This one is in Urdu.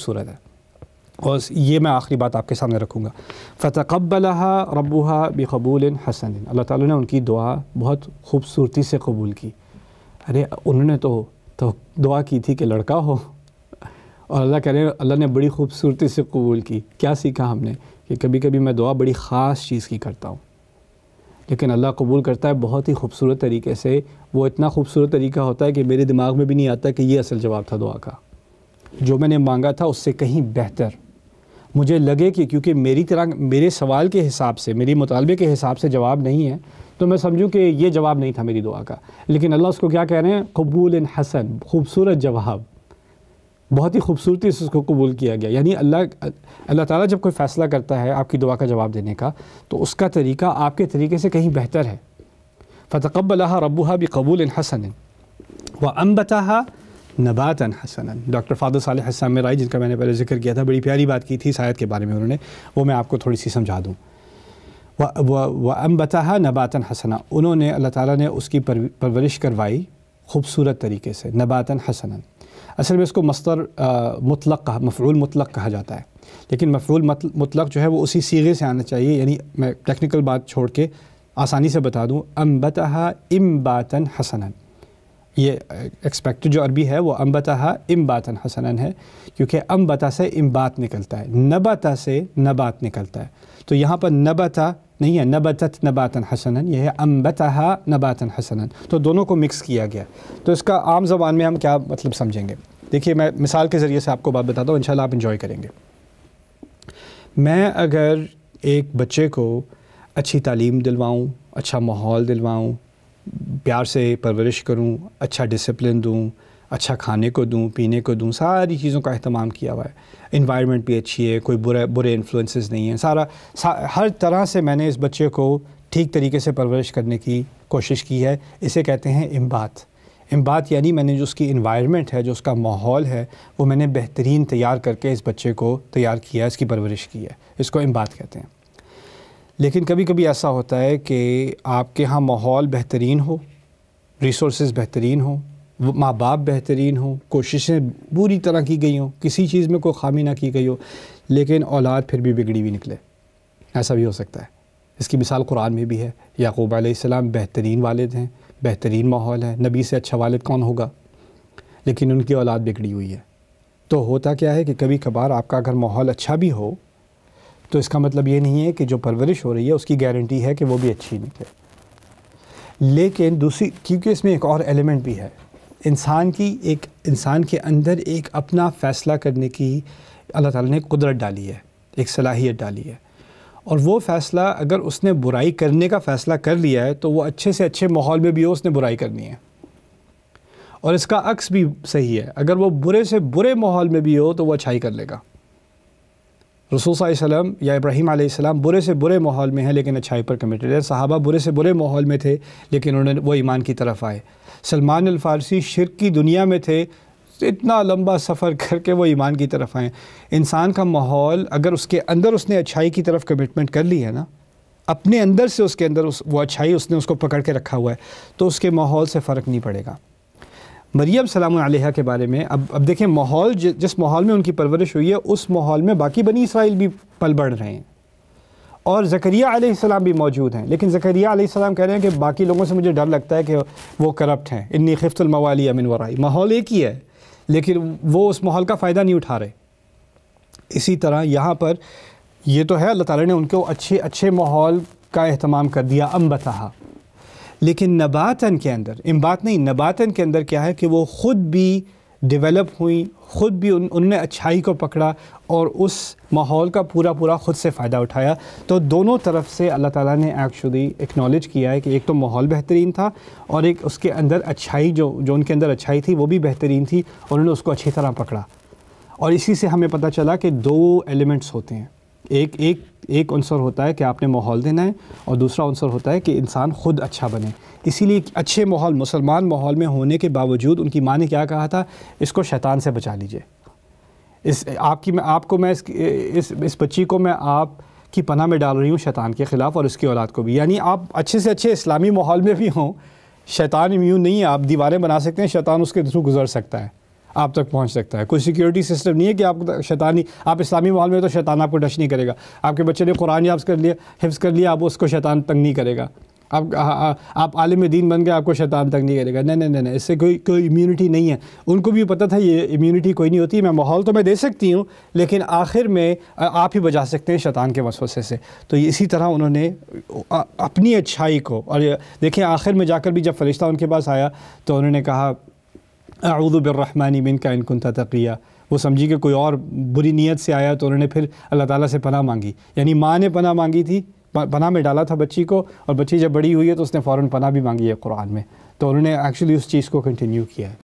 خوبصورت ہے. اور یہ میں آخری بات آپ کے سامنے رکھوں گا. فتقبلها ربها بقبول حسن. اللہ تعالیٰ نے ان کی دعا بہت خوبصورتی سے قبول کی. ارے انہوں نے تو دعا کی تھی کہ لڑکا ہو، اور اللہ کہہ رہے ہیں اللہ نے بڑی خوبصورتی سے قبول کی. کیا سیکھا ہم نے؟ کہ کبھی کبھی میں دعا بڑی خاص چیز کی کرتا ہوں، لیکن اللہ قبول کرتا ہے بہت ہی خوبصورت طریقے سے. وہ اتنا خوبصورت طریقہ ہوتا ہے کہ میرے دماغ میں بھی نہیں آتا کہ یہ اصل جواب تھا دعا کا. جو میں نے مانگا تھا اس سے کہیں بہتر مجھے لگے کہ کیونکہ میری طرح میرے سوال کے حساب سے، میری مطالبے کے حساب سے جواب نہیں ہے، تو میں سمجھوں کہ یہ جواب نہیں تھا میری دعا کا. لیکن اللہ اس کو کیا کہہ رہے ہیں؟ قبول حسن، خوبصورت جواب، بہت ہی خوبصورتی سے اس کو قبول کیا گیا. یعنی اللہ تعالیٰ جب کوئی فیصلہ کرتا ہے آپ کی دعا کا جواب دینے کا، تو اس کا طریقہ آپ کے طریقے سے کہیں بہتر ہے. فتقبلها ربها بقبول حسن وانبتها نباتا حسنا. ڈاکٹر فاضل صالح حسام رائی، جن کا میں نے پہلے ذکر کیا تھا، بڑی پیاری بات کی تھی اس آیت کے بارے میں انہوں نے، وہ میں آپ کو تھوڑی سی سمجھا دوں. وانبتها نباتا حسنا، انہوں نے اللہ تعالیٰ نے اس کی پرورش کروائی خوبصورت طریقے سے. نباتا حسنا اصل میں اس کو مصدر مطلق مفعول مطلق کہا جاتا ہے، لیکن مفعول مطلق جو ہے وہ اسی صیغے سے آنا چاہیے. یعنی میں ٹیکنیکل بات چھوڑ کے آسانی سے بتا دوں، انبتها انباتا حسنا. یہ ایکسپیکٹڈ جو عربی ہے وہ انبتها انباتا حسنا ہے، کیونکہ انبتا سے انبات نکلتا ہے، نبتا سے نبات نکلتا ہے. تو یہاں پر نبتا نہیں ہے، نبتت نباتا حسنا، یہ ہے انبتها نباتا حسنا. تو دونوں کو مکس کیا گیا. تو اس کا عام زبان میں ہم کیا مطلب سمجھیں گے؟ دیکھیے میں مثال کے ذریعے سے آپ کو بات بتاتا ہوں، انشاءاللہ آپ انجوائے کریں گے. میں اگر ایک بچے کو اچھی تعلیم دلواؤں، اچھا ماحول دلواؤں، پیار سے پرورش کروں، اچھا ڈسپلن دوں، اچھا کھانے کو دوں، پینے کو دوں، ساری چیزوں کا اہتمام کیا ہوا ہے، انوائرمنٹ بھی اچھی ہے، کوئی برے انفلوئنسز نہیں ہیں، ہر طرح سے میں نے اس بچے کو ٹھیک طریقے سے پرورش کرنے کی کوشش کی ہے. اسے کہتے ہیں انبات. انبات یعنی میں نے جو اس کی انوائرمنٹ ہے، جو اس کا ماحول ہے، وہ میں نے بہترین تیار کر کے اس بچے کو تیار کیا ہے، اس کی پرورش کی ہے. اس کو انبات کہتے ہیں. لیکن کبھی کبھی ایسا ہوتا ہے کہ آپ کے ہاں ماحول بہترین ہو، ریسورسز بہترین ہوں، ماں باپ بہترین ہوں، کوششیں پوری طرح کی گئی ہوں، کسی چیز میں کوئی خامی نہ کی گئی ہو، لیکن اولاد پھر بھی بگڑی ہوئی نکلے. ایسا بھی ہو سکتا ہے. اس کی مثال قرآن میں بھی ہے. یعقوب علیہ السلام بہترین والد ہیں، بہترین ماحول ہے، نبی سے اچھا والد کون ہوگا، لیکن ان کی اولاد بگڑی ہوئی ہے. تو ہوتا کیا ہے کہ کبھی کبھار آپ کا اگر ماحول اچھا بھی ہو تو اس کا مطلب یہ نہیں ہے کہ جو پرورش ہو رہی ہے اس کی گارنٹی ہے کہ وہ بھی اچھی نکلے. لیکن دوسری، کیونکہ اس میں ایک اور ایلیمنٹ بھی ہے، انسان کے اندر ایک اپنا فیصلہ کرنے کی اللہ تعالیٰ نے قدرت ڈالی ہے، ایک صلاحیت ڈالی ہے. اور وہ فیصلہ اگر اس نے برائی کرنے کا فیصلہ کر لیا ہے تو وہ اچھے سے اچھے ماحول میں بھی ہو اس نے برائی کرنی ہے. اور اس کا عکس بھی صحیح ہے، اگر وہ برے سے برے ماحول میں بھی ہو تو وہ اچھائی کر لے گا. رسول صلی اللہ علیہ وسلم یا ابراہیم علیہ السلام برے سے برے ماحول میں ہیں لیکن اچھائی پر کمیٹڈ ہے. صحابہ برے سے برے ماحول میں تھے لیکن وہ ایمان کی طرف آئے. سلمان الفارسی شرک کی دنیا میں تھے، اتنا لمبا سفر کر کے وہ ایمان کی طرف آئیں. انسان کا ماحول اگر اس کے اندر اس نے اچھائی کی طرف کمٹمنٹ کر لی ہے نا، اپنے اندر سے اس کے اندر وہ اچھائی اس نے اس کو پکڑ کے رکھا ہوا ہے، تو اس کے ماحول سے فرق نہیں پڑے گا. مریم سلام علیہا کے بارے میں اب دیکھیں، ماحول جس ماحول میں ان کی پرورش ہوئی ہے اس ماحول میں باقی بنی اسرائیل بھی پل بڑھ رہے ہیں، اور زکریا علیہ السلام بھی موجود ہیں. لیکن زکریا علیہ السلام کہہ رہے ہیں کہ باقی لوگوں سے مجھے ڈر لگتا ہے کہ وہ کرپٹ ہیں، انی خفت الموالی من ورائی. ماحول ایک ہی ہے لیکن وہ اس ماحول کا فائدہ نہیں اٹھا رہے. اسی طرح یہاں پر یہ تو ہے اللہ تعالیٰ نے ان کو اچھے ماحول کا اہتمام کر دیا، انبتہا. لیکن نباتن کے اندر، انبات نہیں، نباتن کے اندر کیا ہے کہ وہ خود بھی ڈیولپ ہوئیں، خود بھی انہوں نے اچھائی کو پکڑا اور اس ماحول کا پورا خود سے فائدہ اٹھایا. تو دونوں طرف سے اللہ تعالیٰ نے ایکچولی اکنالج کیا ہے کہ ایک تو ماحول بہترین تھا اور ایک اس کے اندر اچھائی جو ان کے اندر اچھائی تھی وہ بھی بہترین تھی، اور انہوں نے اس کو اچھی طرح پکڑا. اور اسی سے ہمیں پتہ چلا کہ دو ایلیمنٹس ہوتے ہیں، ایک عنصر ہوتا ہے کہ آپ نے ماحول دینا ہے، اور دوسرا عنصر ہوتا ہے کہ انسان خود اچھا بنے. اسی لیے اچھے ماحول، مسلمان ماحول میں ہونے کے باوجود ان کی ماں نے کیا کہا تھا؟ اس کو شیطان سے بچا لیجئے. اس بچی کو میں آپ کی پناہ میں ڈال رہی ہوں شیطان کے خلاف، اور اس کی اولاد کو بھی. یعنی آپ اچھے سے اچھے اسلامی ماحول میں بھی ہوں، شیطان امیون نہیں ہے. آپ دیواریں بنا سکتے ہیں، شیطان اس کے تھرو گزر سکتا ہے. آپ تک پہنچ سکتا ہے. کوئی سیکیورٹی سسٹم نہیں ہے کہ آپ کو شیطانی, آپ اسلامی ماحول میں تو شیطان آپ کو ٹچ نہیں کرے گا. آپ کے بچے نے قرآن حفظ کر لیا, آپ اس کو شیطان تنگ نہیں کرے گا. آپ عالم دین بن گئے, آپ کو شیطان تنگ نہیں کرے گا. نہیں, اس سے کوئی امیونٹی نہیں ہے. ان کو بھی پتہ تھا یہ امیونٹی کوئی نہیں ہوتی, میں ماحول تو میں دے سکتی ہوں لیکن آخر میں آپ ہی بچا سکتے ہیں شیطان کے وسوسے سے. تو اسی طرح انہوں نے اپنی اچھائی کو, اور دیکھیں آخر میں جا کر بھی جب فرشتہ ان کے پاس آیا تو انہوں نے کہا اعوذ بالرحمن منک ان کنت تقیا. وہ سمجھی کہ کوئی اور بری نیت سے آیا تو انہوں نے پھر اللہ تعالیٰ سے پناہ مانگی. یعنی ماں نے پناہ مانگی تھی, پناہ میں ڈالا تھا بچی کو, اور بچی جب بڑی ہوئی ہے تو اس نے فوراً پناہ بھی مانگی ہے قرآن میں. تو انہوں نے ایکچولی اس چیز کو کنٹینیو کیا ہے.